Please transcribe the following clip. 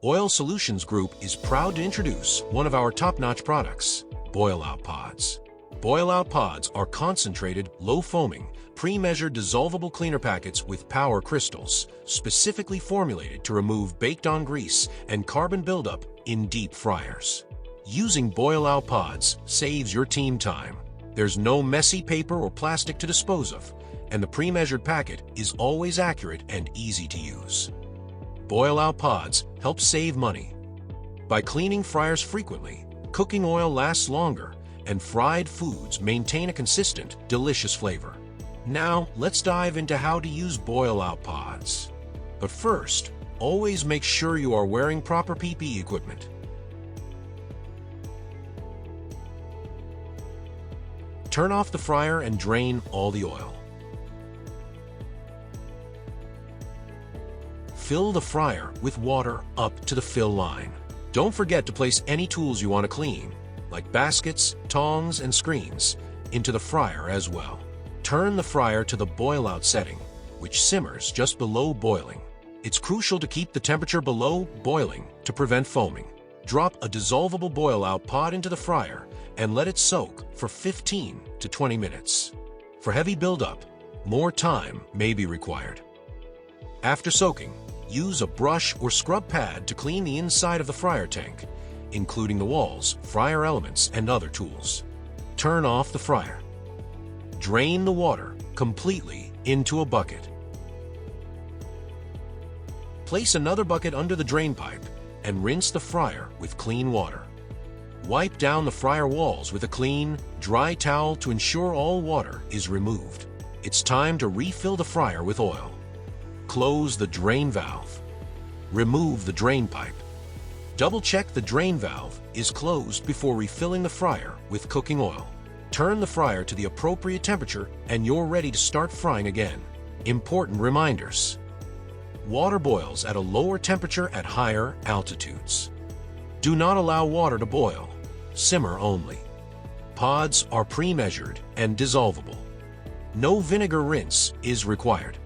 Oil Solutions Group is proud to introduce one of our top-notch products, Boil Out Pods. Boil Out Pods are concentrated, low-foaming, pre-measured dissolvable cleaner packets with power crystals, specifically formulated to remove baked-on grease and carbon buildup in deep fryers. Using Boil Out Pods saves your team time. There's no messy paper or plastic to dispose of, and the pre-measured packet is always accurate and easy to use. Boil Out Pods help save money. By cleaning fryers frequently, cooking oil lasts longer, and fried foods maintain a consistent, delicious flavor. Now, let's dive into how to use Boil Out Pods. But first, always make sure you are wearing proper PPE equipment. Turn off the fryer and drain all the oil. Fill the fryer with water up to the fill line. Don't forget to place any tools you want to clean, like baskets, tongs, and screens, into the fryer as well. Turn the fryer to the boil-out setting, which simmers just below boiling. It's crucial to keep the temperature below boiling to prevent foaming. Drop a dissolvable boil-out pod into the fryer and let it soak for 15 to 20 minutes. For heavy buildup, more time may be required. After soaking, use a brush or scrub pad to clean the inside of the fryer tank, including the walls, fryer elements, and other tools. Turn off the fryer. Drain the water completely into a bucket. Place another bucket under the drain pipe and rinse the fryer with clean water. Wipe down the fryer walls with a clean, dry towel to ensure all water is removed. It's time to refill the fryer with oil. Close the drain valve. Remove the drain pipe. Double-check the drain valve is closed before refilling the fryer with cooking oil. Turn the fryer to the appropriate temperature and you're ready to start frying again. Important reminders. Water boils at a lower temperature at higher altitudes. Do not allow water to boil. Simmer only. Pods are pre-measured and dissolvable. No vinegar rinse is required.